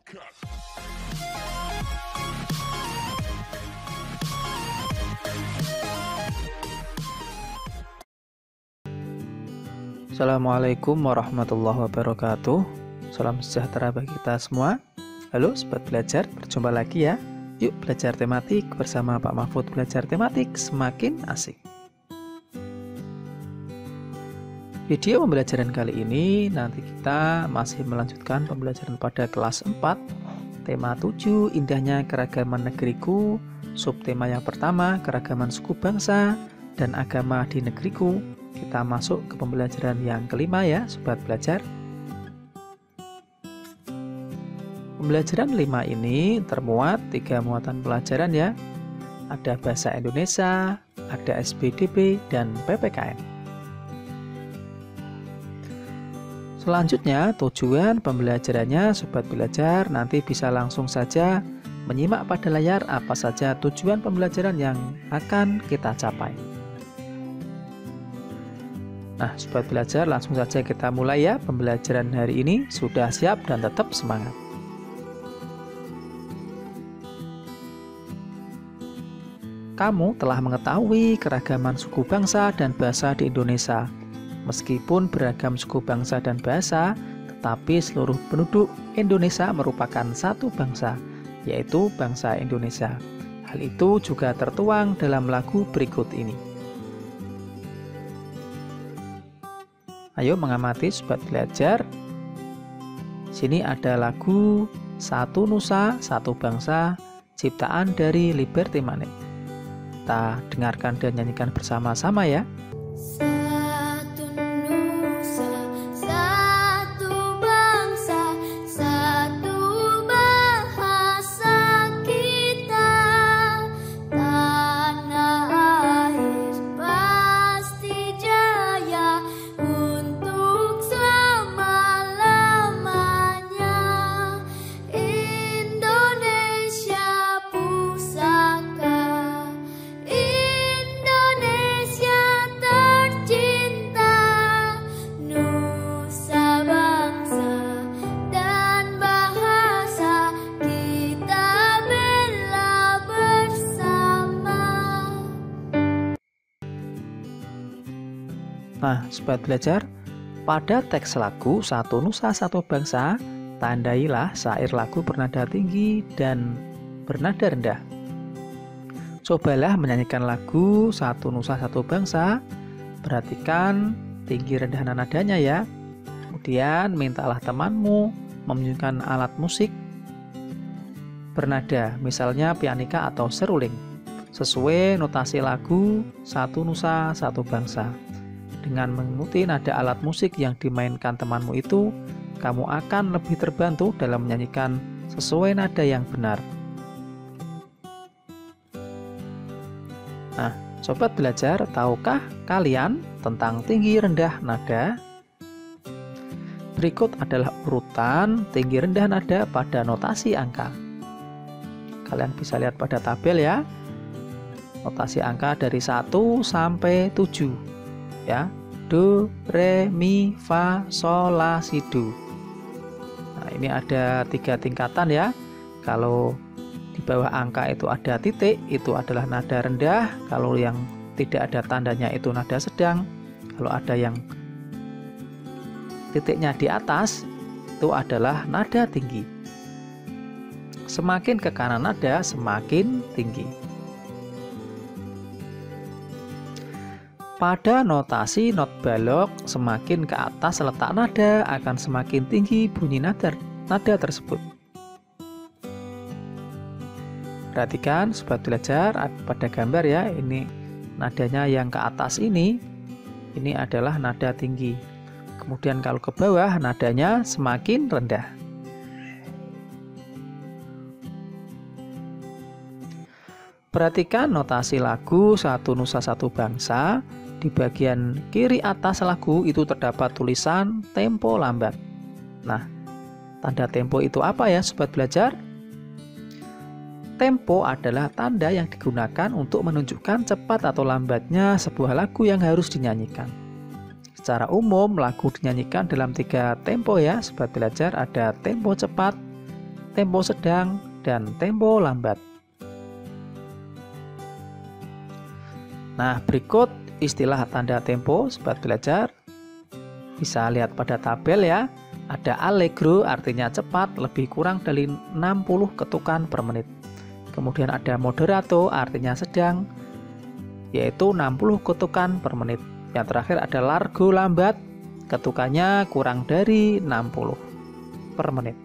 Assalamualaikum warahmatullahi wabarakatuh. Salam sejahtera bagi kita semua. Halo Sobat Belajar, berjumpa lagi ya. Yuk belajar tematik bersama Pak Mahfud. Belajar tematik semakin asik. Video pembelajaran kali ini nanti kita masih melanjutkan pembelajaran pada kelas 4, tema 7, indahnya keragaman negeriku. Subtema yang pertama, keragaman suku bangsa dan agama di negeriku. Kita masuk ke pembelajaran yang kelima ya Sobat Belajar. Pembelajaran 5 ini termuat 3 muatan pelajaran ya. Ada bahasa Indonesia, ada SPDB, dan PPKN. Selanjutnya tujuan pembelajarannya Sobat Belajar nanti bisa langsung saja menyimak pada layar apa saja tujuan pembelajaran yang akan kita capai. Nah, Sobat Belajar, langsung saja kita mulai ya pembelajaran hari ini. Sudah siap dan tetap semangat. Kamu telah mengetahui keragaman suku bangsa dan bahasa di Indonesia. Meskipun beragam suku bangsa dan bahasa, tetapi seluruh penduduk Indonesia merupakan satu bangsa, yaitu bangsa Indonesia. Hal itu juga tertuang dalam lagu berikut ini. Ayo mengamati Sobat Belajar. Sini ada lagu Satu Nusa, Satu Bangsa, ciptaan dari Liberty Manik. Kita dengarkan dan nyanyikan bersama-sama ya. Nah, Sobat Belajar, pada teks lagu Satu Nusa Satu Bangsa, tandailah syair lagu bernada tinggi dan bernada rendah. Cobalah menyanyikan lagu Satu Nusa Satu Bangsa, perhatikan tinggi rendah nadanya ya. Kemudian mintalah temanmu memunjukkan alat musik bernada, misalnya pianika atau seruling, sesuai notasi lagu Satu Nusa Satu Bangsa. Dengan mengikuti nada alat musik yang dimainkan temanmu itu, kamu akan lebih terbantu dalam menyanyikan sesuai nada yang benar. Nah, Sobat Belajar, tahukah kalian tentang tinggi rendah nada? Berikut adalah urutan tinggi rendah nada pada notasi angka. Kalian bisa lihat pada tabel ya. Notasi angka dari 1 sampai 7. Ya, do, re, mi, fa, sol, la, si, do. Nah, ini ada 3 tingkatan ya. Kalau di bawah angka itu ada titik, itu adalah nada rendah. Kalau yang tidak ada tandanya itu nada sedang. Kalau ada yang titiknya di atas, itu adalah nada tinggi. Semakin ke kanan nada, semakin tinggi. Pada notasi not balok, semakin ke atas letak nada akan semakin tinggi bunyi nada tersebut. Perhatikan Sobat Belajar pada gambar ya, ini nadanya yang ke atas ini adalah nada tinggi. Kemudian kalau ke bawah nadanya semakin rendah. Perhatikan notasi lagu Satu Nusa Satu Bangsa. Di bagian kiri atas lagu itu terdapat tulisan tempo lambat. Nah, tanda tempo itu apa ya Sobat Belajar? Tempo adalah tanda yang digunakan untuk menunjukkan cepat atau lambatnya sebuah lagu yang harus dinyanyikan. Secara umum lagu dinyanyikan dalam 3 tempo ya Sobat Belajar. Ada tempo cepat, tempo sedang, dan tempo lambat. Nah, berikut istilah tanda tempo, sobat belajar. Bisa lihat pada tabel ya. Ada allegro artinya cepat, lebih kurang dari 60 ketukan per menit. Kemudian ada moderato artinya sedang, yaitu 60 ketukan per menit. Yang terakhir ada largo lambat, ketukannya kurang dari 60 per menit.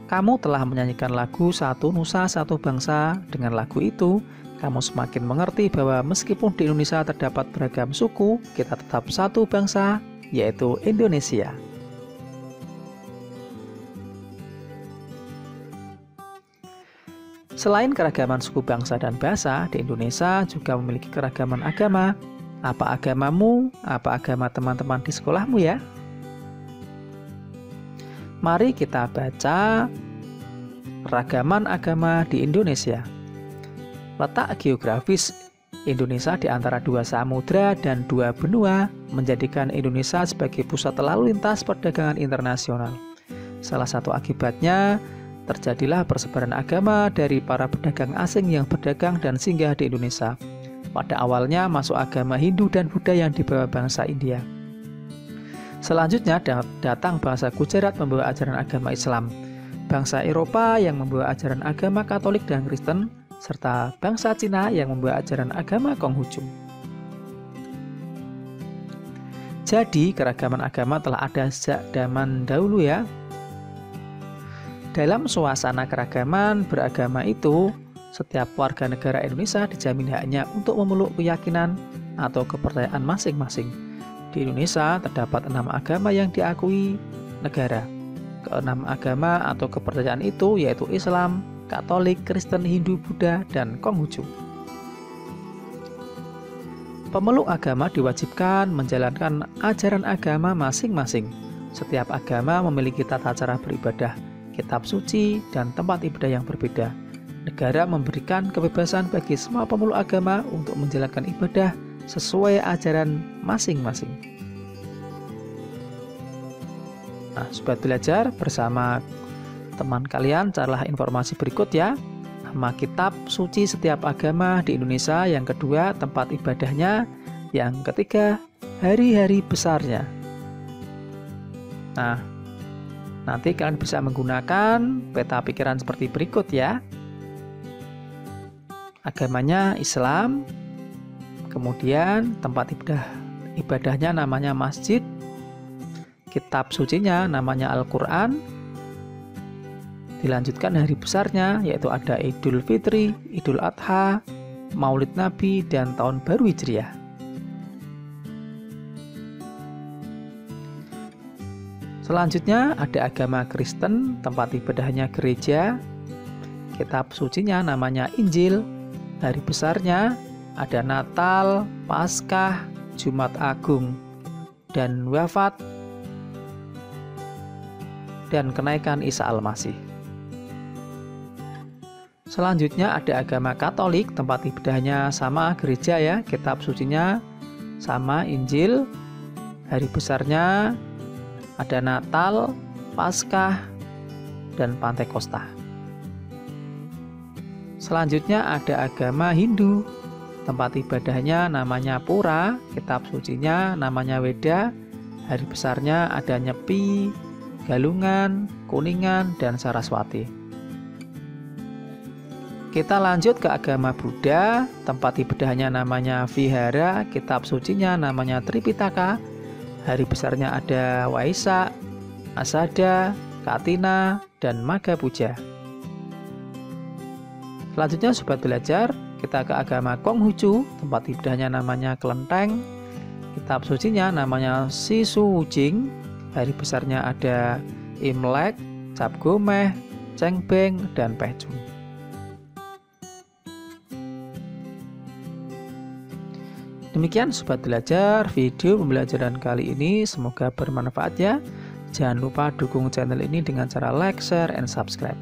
Kamu telah menyanyikan lagu Satu Nusa Satu Bangsa. Dengan lagu itu, kamu semakin mengerti bahwa meskipun di Indonesia terdapat beragam suku, kita tetap satu bangsa, yaitu Indonesia. Selain keragaman suku, bangsa, dan bahasa, di Indonesia juga memiliki keragaman agama. Apa agamamu? Apa agama teman-teman di sekolahmu ya? Mari kita baca ragaman agama di Indonesia. Letak geografis Indonesia di antara dua samudra dan dua benua menjadikan Indonesia sebagai pusat lalu lintas perdagangan internasional. Salah satu akibatnya, terjadilah persebaran agama dari para pedagang asing yang berdagang dan singgah di Indonesia. Pada awalnya masuk agama Hindu dan Buddha yang dibawa bangsa India. Selanjutnya datang bangsa Gujarat membawa ajaran agama Islam, bangsa Eropa yang membawa ajaran agama Katolik dan Kristen, serta bangsa Cina yang membawa ajaran agama Konghucu. Jadi keragaman agama telah ada sejak zaman dahulu ya. Dalam suasana keragaman beragama itu, setiap warga negara Indonesia dijamin haknya untuk memeluk keyakinan atau kepercayaan masing-masing. Di Indonesia terdapat 6 agama yang diakui negara. Keenam agama atau kepercayaan itu yaitu Islam, Katolik, Kristen, Hindu, Buddha, dan Konghucu. Pemeluk agama diwajibkan menjalankan ajaran agama masing-masing. Setiap agama memiliki tata cara beribadah, kitab suci, dan tempat ibadah yang berbeda. Negara memberikan kebebasan bagi semua pemeluk agama untuk menjalankan ibadah sesuai ajaran masing-masing. Nah, sobat belajar, bersama teman kalian carilah informasi berikut ya. Nama kitab suci setiap agama di Indonesia, yang kedua tempat ibadahnya, yang ketiga hari-hari besarnya. Nah, nanti kalian bisa menggunakan peta pikiran seperti berikut ya. Agamanya Islam, kemudian tempat ibadahnya namanya masjid, kitab sucinya namanya Al-Quran, dilanjutkan hari besarnya yaitu ada Idul Fitri, Idul Adha, Maulid Nabi, dan Tahun Baru Hijriah. Selanjutnya ada agama Kristen, tempat ibadahnya gereja, kitab sucinya namanya Injil, hari besarnya ada Natal, Paskah, Jumat Agung, dan wafat dan kenaikan Isa Al-Masih. Selanjutnya ada agama Katolik, tempat ibadahnya sama gereja ya, kitab sucinya sama Injil, hari besarnya ada Natal, Paskah, dan Pantekosta. Selanjutnya ada agama Hindu, tempat ibadahnya namanya Pura, kitab sucinya namanya Weda, hari besarnya ada Nyepi, Galungan, Kuningan, dan Saraswati. Kita lanjut ke agama Buddha, tempat ibadahnya namanya Vihara, kitab sucinya namanya Tripitaka, hari besarnya ada Waisak, Asada, Katina, dan Maga Puja. Selanjutnya sobat belajar, kita ke agama Konghucu, tempat ibadahnya namanya Kelenteng, kitab sucinya namanya Sisu Wujing, hari besarnya ada Imlek, Cap Gomeh, Cengbeng, dan Pehjung. Demikian sobat belajar, video pembelajaran kali ini semoga bermanfaat ya. Jangan lupa dukung channel ini dengan cara like, share, and subscribe.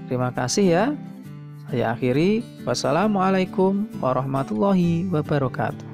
Terima kasih ya. Saya akhiri. Wassalamualaikum warahmatullahi wabarakatuh.